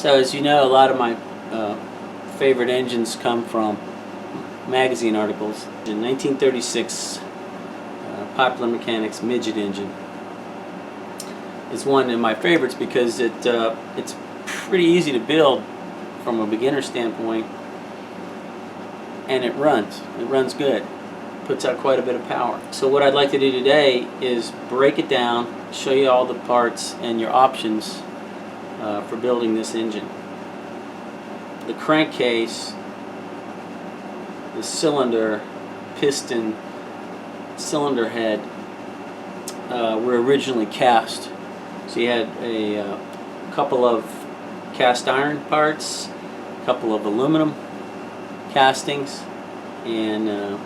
So as you know, a lot of my favorite engines come from magazine articles. In 1936, Popular Mechanics Midget engine is one of my favorites because it's pretty easy to build from a beginner standpoint, and it runs good, puts out quite a bit of power. So what I'd like to do today is break it down, show you all the parts and your options for building this engine. The crankcase, the cylinder, piston, cylinder head were originally cast. So you had a couple of cast iron parts, a couple of aluminum castings, and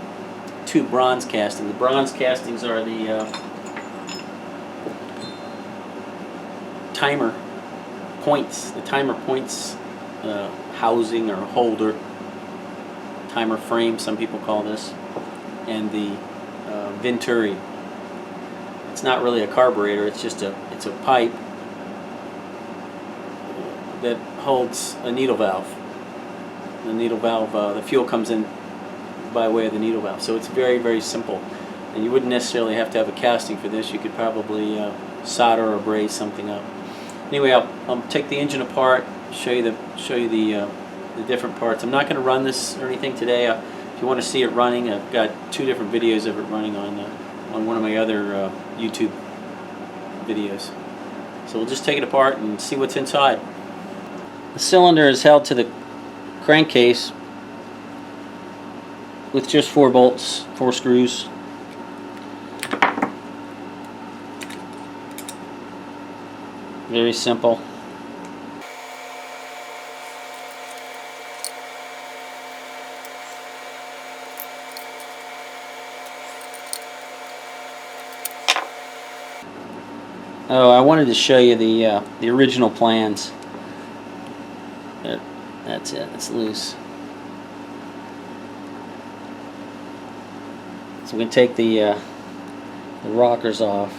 two bronze castings. The bronze castings are the timer points, housing or holder, timer frame some people call this, and the venturi. It's not really a carburetor, it's just a pipe that holds a needle valve. The needle valve, the fuel comes in by way of the needle valve. So it's very, very simple, and you wouldn't necessarily have to have a casting for this. You could probably solder or braze something up. Anyway, I'll take the engine apart, show you the different parts. I'm not going to run this or anything today. If you want to see it running, I've got 2 different videos of it running on one of my other YouTube videos. So we'll just take it apart and see what's inside. The cylinder is held to the crankcase with just 4 bolts, 4 screws. Very simple. Oh, I wanted to show you the original plans. That's it. It's loose. So we can take the rockers off.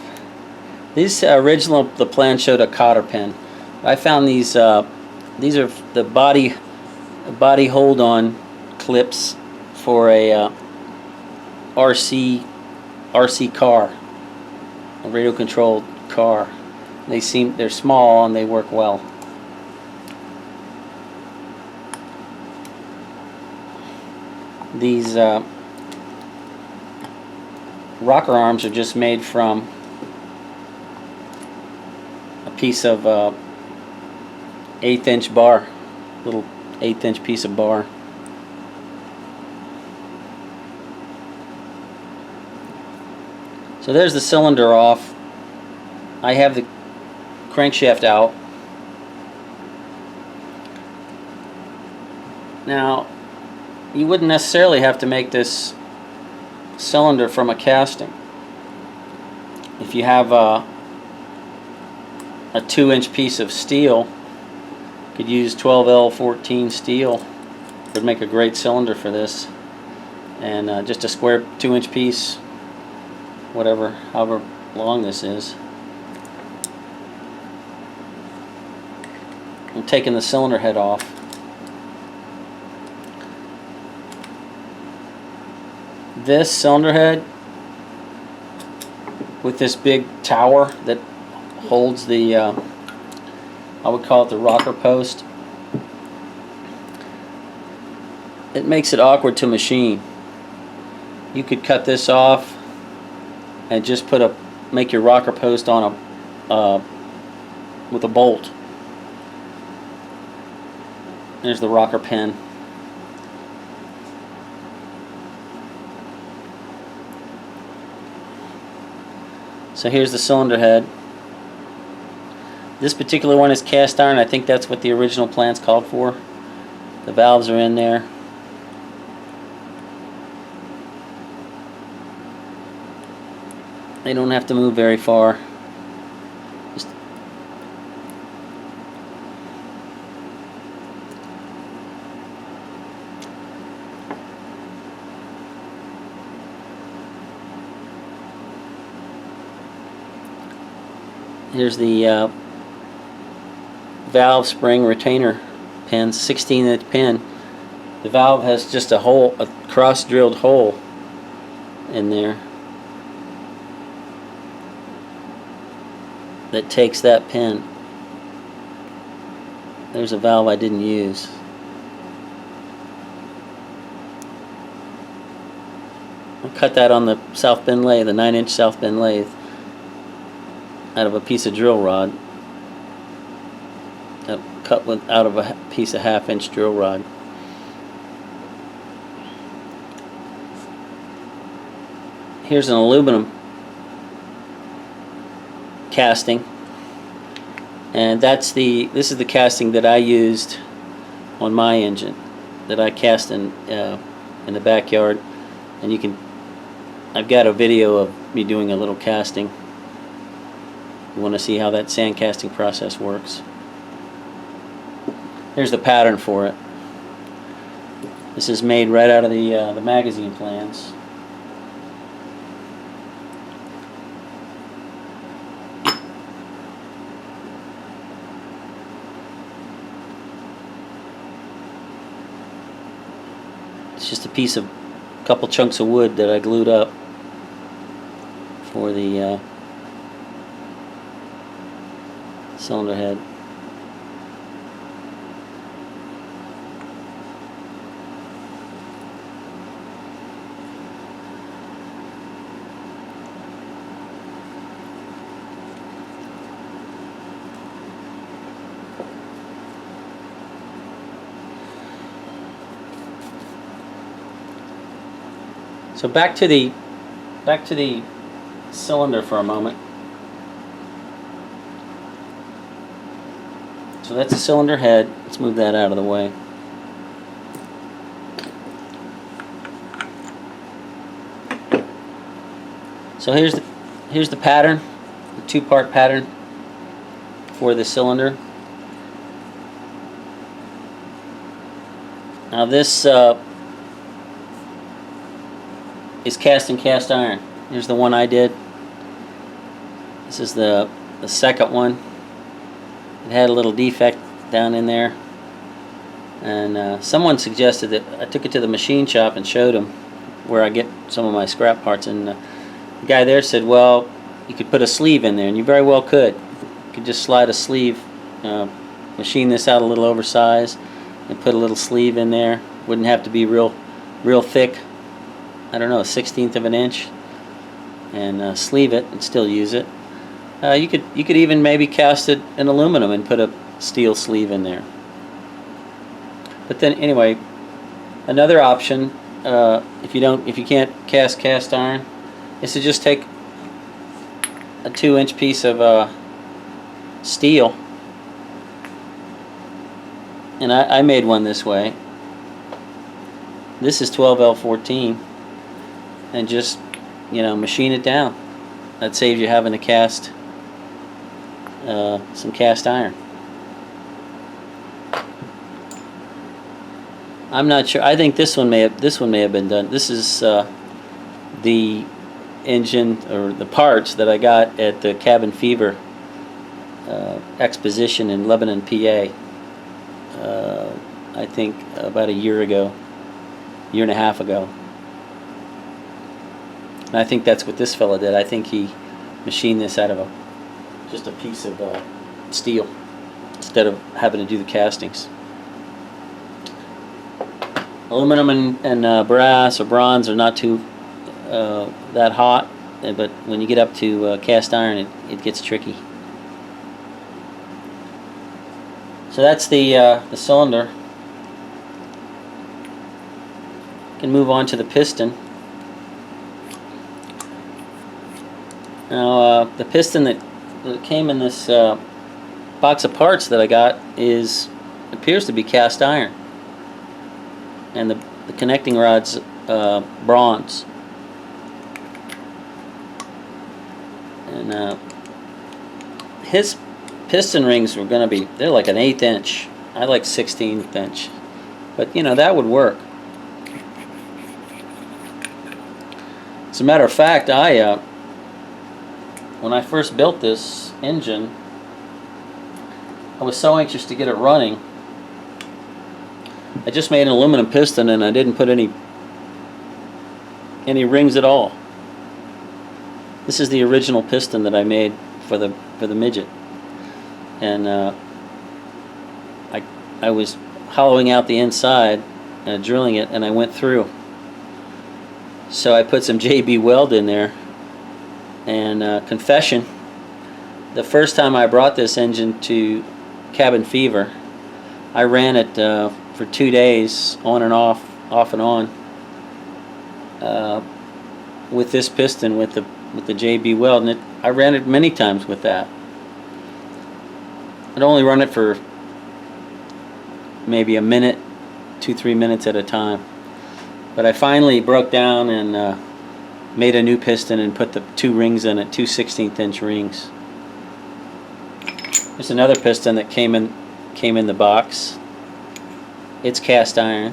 These the plan showed a cotter pin. I found these are the body hold-on clips for a RC car, a radio-controlled car. They're small and they work well. These rocker arms are just made from a piece of 1/8 inch bar, little 1/8 inch piece of bar. So there's the cylinder off. I have the crankshaft out. Now, you wouldn't necessarily have to make this cylinder from a casting. If you have a 2-inch piece of steel, you could use 12L14 steel. It would make a great cylinder for this. And just a square 2-inch piece, however long this is. I'm taking the cylinder head off. This cylinder head with this big tower that holds the I would call it the rocker post, it makes it awkward to machine. You could cut this off and just make your rocker post on with a bolt. There's the rocker pin. So here's the cylinder head. This particular one is cast iron. I think that's what the original plans called for. The valves are in there. They don't have to move very far. Here's the valve spring retainer pin, 16-inch pin. The valve has just a hole, a cross-drilled hole in there that takes that pin. There's a valve I didn't use. I cut that on the South Bend lathe, the 9-inch South Bend lathe, out of a piece of drill rod. Cut out of a piece of 1/2-inch drill rod. Here's an aluminum casting, and this is the casting that I used on my engine, that I cast in the backyard, and I've got a video of me doing a little casting. You want to see how that sand casting process works. Here's the pattern for it. This is made right out of the magazine plans. It's just a couple chunks of wood that I glued up for the cylinder head. So back to the cylinder for a moment. So that's the cylinder head. Let's move that out of the way. So here's the pattern, the 2-part pattern for the cylinder. Now this is cast in cast iron. Here's the one I did. This is the second one. It had a little defect down in there, and someone suggested that I took it to the machine shop and showed them where I get some of my scrap parts, and the guy there said, well, you could put a sleeve in there, and you very well could. You could just slide a sleeve, machine this out a little oversized, and put a little sleeve in there. Wouldn't have to be real thick. I don't know, 1/16 of an inch, and sleeve it and still use it. You could even maybe cast it in aluminum and put a steel sleeve in there. But then anyway, another option, if you can't cast iron, is to just take a 2-inch piece of steel, and I made one this way. This is 12L14, and just machine it down. That saves you having to cast some cast iron. I'm not sure. I think this one may have been done. This is the engine, or the parts that I got at the Cabin Fever exposition in Lebanon, PA. I think about a year and a half ago. And I think that's what this fella did. I think he machined this out of just a piece of steel instead of having to do the castings. Aluminum and brass or bronze are not too that hot, but when you get up to cast iron, it gets tricky. So that's the cylinder. Can move on to the piston. Now the piston that came in this box of parts that I got appears to be cast iron, and the connecting rod's bronze. And his piston rings were going to be, they're like an 1/8 inch. I like 16th inch, but that would work. As a matter of fact, when I first built this engine, I was so anxious to get it running. I just made an aluminum piston and I didn't put any rings at all. This is the original piston that I made for the midget, and I was hollowing out the inside, drilling it, and I went through. So I put some JB Weld in there, and confession, the first time I brought this engine to Cabin Fever, I ran it for 2 days, on and off and on, with this piston, with the JB Weld, and I ran it many times with that. I'd only run it for maybe a minute, 2-3 minutes at a time. But I finally broke down and made a new piston and put the 2 rings in it, 2 16th-inch rings. There's another piston that came in the box. It's cast iron.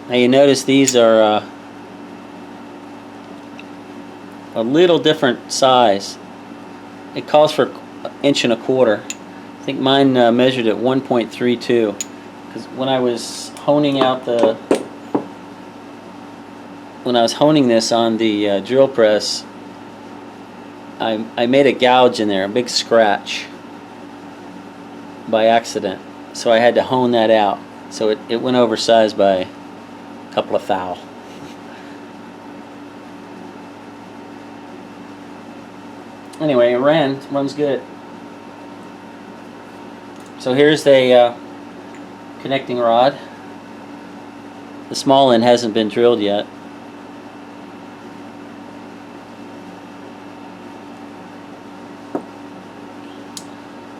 Now you notice these are a little different size. It calls for 1.25 inches. I think mine measured at 1.32. Because when I was honing this on the drill press, I made a gouge in there, a big scratch, by accident. So I had to hone that out. So it went oversized by a couple of thou. Anyway, it runs good. So here's the connecting rod. The small end hasn't been drilled yet.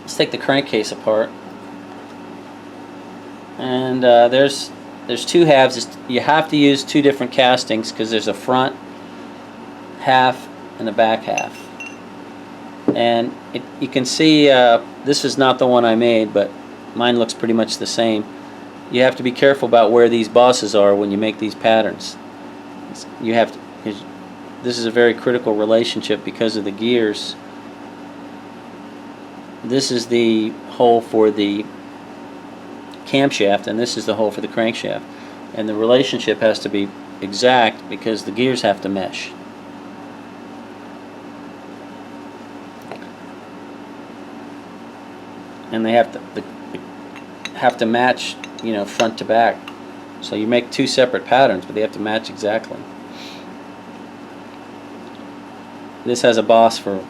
Let's take the crankcase apart. And there's 2 halves. You have to use 2 different castings because there's a front half and a back half. And you can see this is not the one I made, but mine looks pretty much the same. You have to be careful about where these bosses are when you make these patterns. You have to, this is a very critical relationship because of the gears. This is the hole for the camshaft, and this is the hole for the crankshaft. And the relationship has to be exact because the gears have to mesh. And they have to match, front to back. So you make 2 separate patterns, but they have to match exactly. This has a boss for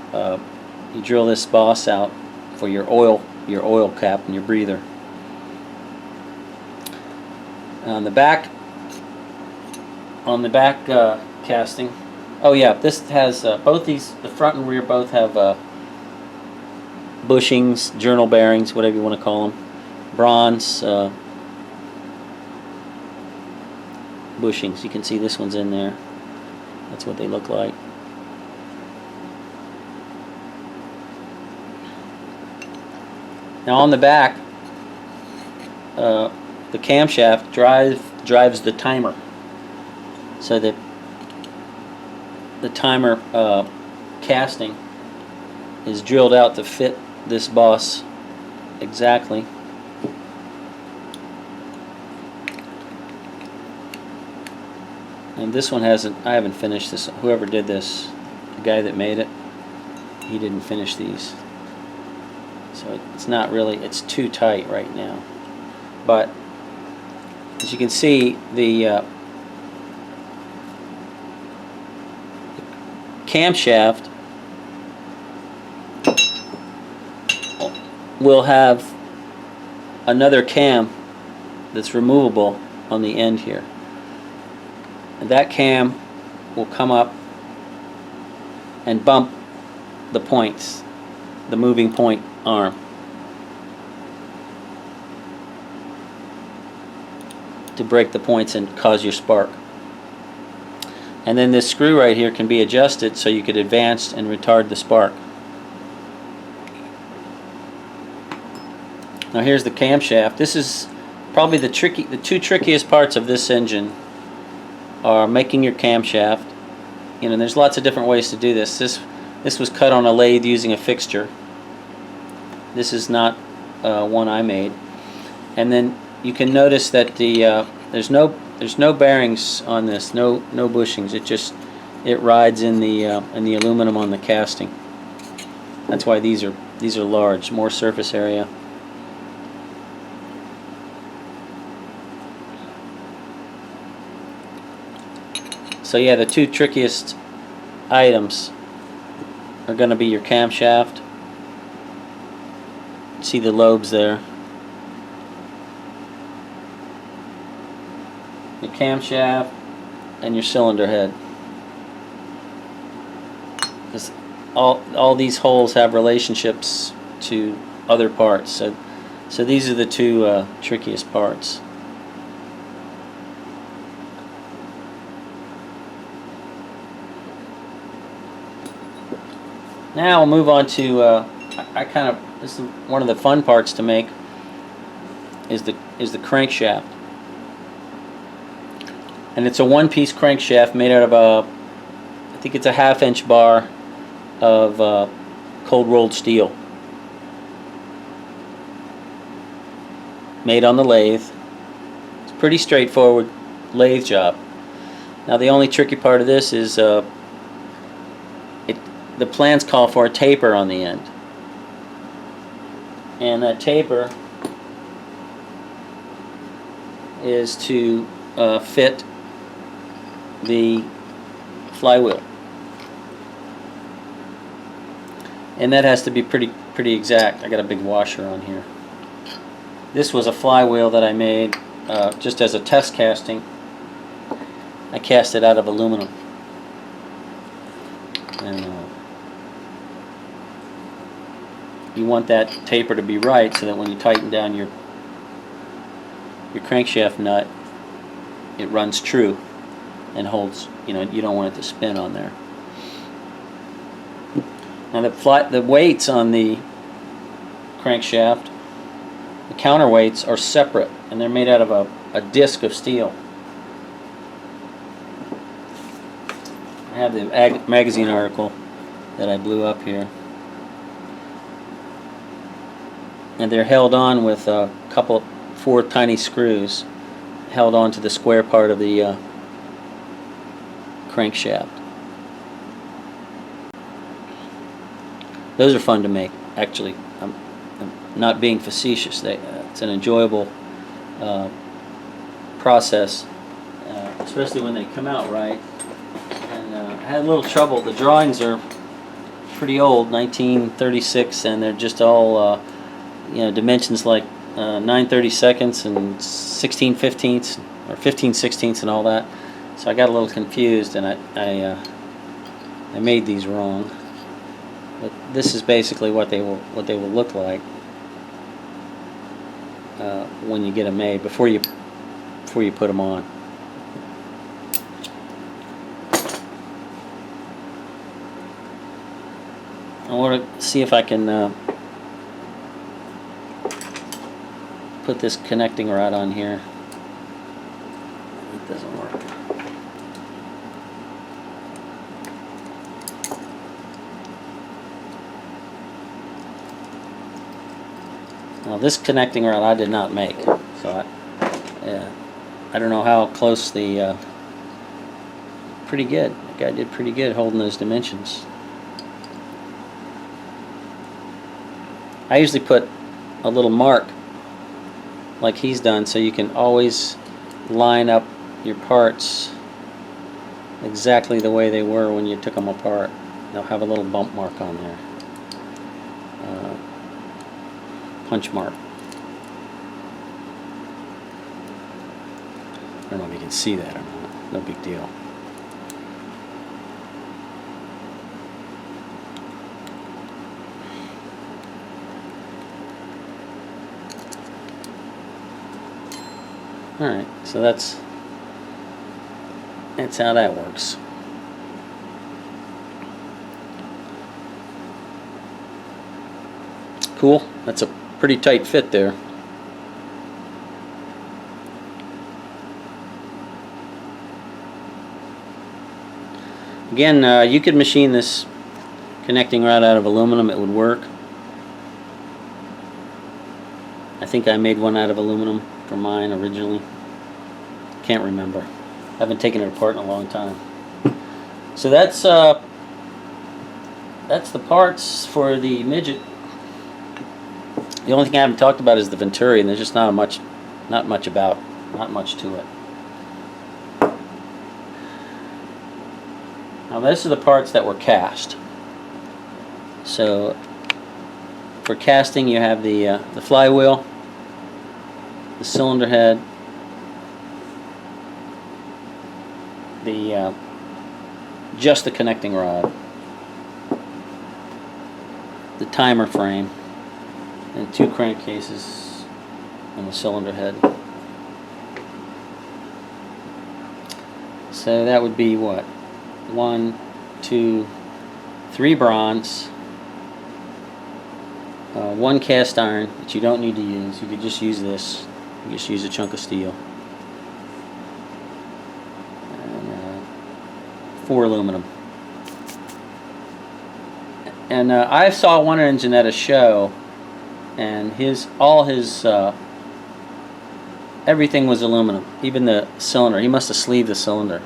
you drill this boss out for your oil cap and your breather. On the back casting. Oh yeah, this has both these. The front and rear both have bushings, journal bearings, whatever you want to call them, bronze bushings. You can see this one's in there. That's what they look like. Now on the back, the camshaft drives the timer. So that the timer casting is drilled out to fit this boss exactly. And this one I haven't finished this. Whoever did this, the guy that made it, he didn't finish these. So it's not really, it's too tight right now. But as you can see, the camshaft will have another cam that's removable on the end here. And that cam will come up and bump the points, the moving point arm, to break the points and cause your spark. And then this screw right here can be adjusted so you could advance and retard the spark. Now here's the camshaft. This is probably the two trickiest parts of this engine are making your camshaft. There's lots of different ways to do this. This was cut on a lathe using a fixture. This is not one I made. And then you can notice that the there's no bearings on this, no bushings. It rides in the aluminum on the casting. That's why these are large, more surface area. So yeah, the two trickiest items are going to be your camshaft. See the lobes there. Your camshaft and your cylinder head. All these holes have relationships to other parts. So these are the two trickiest parts. Now we'll move on to this is one of the fun parts to make is the crankshaft. And it's a one-piece crankshaft made out of I think it's a 1/2-inch bar of cold rolled steel. Made on the lathe. It's a pretty straightforward lathe job. Now the only tricky part of this is the plans call for a taper on the end. And that taper is to fit the flywheel. And that has to be pretty exact. I got a big washer on here. This was a flywheel that I made just as a test casting. I cast it out of aluminum. And you want that taper to be right so that when you tighten down your crankshaft nut, it runs true and holds. You don't want it to spin on there. Now the weights on the crankshaft, the counterweights are separate, and they're made out of a disc of steel. I have the magazine article that I blew up here. And they're held on with four tiny screws held on to the square part of the crankshaft. Those are fun to make, actually. I'm not being facetious. It's an enjoyable process, especially when they come out right. And I had a little trouble. The drawings are pretty old, 1936, and they're just all dimensions like 9/32 and 16/15 or 15/16 and all that. So I got a little confused, and I made these wrong. But this is basically what they will look like when you get them made before you put them on. I want to see if I can put this connecting rod on here. It doesn't work. Now this connecting rod I did not make, so I don't know how close the pretty good. The guy did pretty good holding those dimensions. I usually put a little mark like he's done, so you can always line up your parts exactly the way they were when you took them apart. They'll have a little bump mark on there, punch mark. I don't know if you can see that or not. No big deal. Alright, so that's how that works. Cool. That's a pretty tight fit there. Again, you could machine this connecting rod out of aluminum, it would work. I think I made one out of aluminum for mine originally. Can't remember. I haven't taken it apart in a long time. So that's the parts for the midget. The only thing I haven't talked about is the Venturi, and there's just not much to it. Now these are the parts that were cast. So for casting, you have the flywheel, the cylinder head, just the connecting rod, the timer frame, and 2 crankcases and the cylinder head. So that would be what? 1, 2, 3 bronze, 1 cast iron that you don't need to use. You could just use this. You just use a chunk of steel. And 4 aluminum. And I saw one engine at a show, and everything was aluminum, even the cylinder. He must have sleeved the cylinder.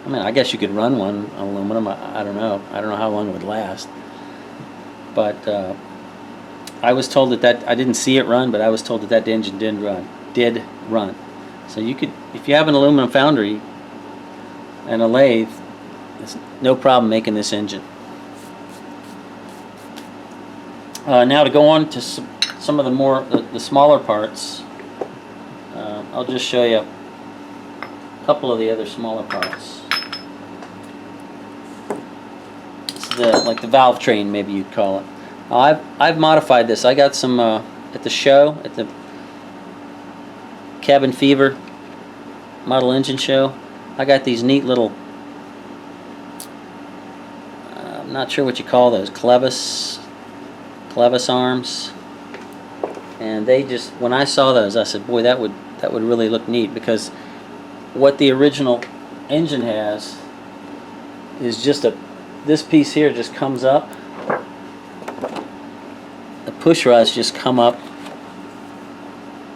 I mean, I guess you could run one on aluminum. I don't know. I don't know how long it would last. But I was told that I didn't see it run, but I was told that engine did run. So you could, if you have an aluminum foundry and a lathe, it's no problem making this engine. Now to go on to some of the smaller parts, I'll just show you a couple of the other smaller parts. Like the valve train, maybe you'd call it. I've modified this. I got some at the show, at the Cabin Fever model engine show. I got these neat little, I'm not sure what you call those, clevis arms. And they just, when I saw those, I said, boy, that would really look neat, because what the original engine has is just this piece here just comes up. The push rods just come up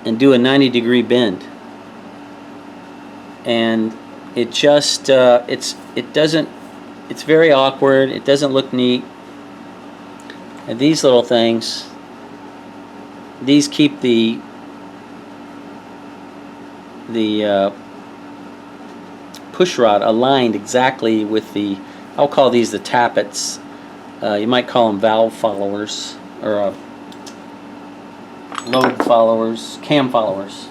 and do a 90-degree bend, and it just it's very awkward. It doesn't look neat. And these little things, these keep the push rod aligned exactly with the, I'll call these the tappets. You might call them valve followers, or load followers, cam followers.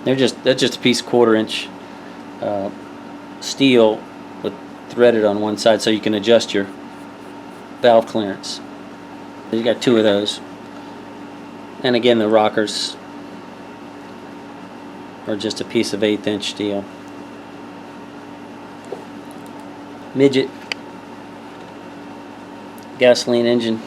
That's just a piece of 1/4 inch steel with threaded on one side, so you can adjust your valve clearance. You got 2 of those, and again the rockers are just a piece of 1/8 inch steel. Midget gasoline engine.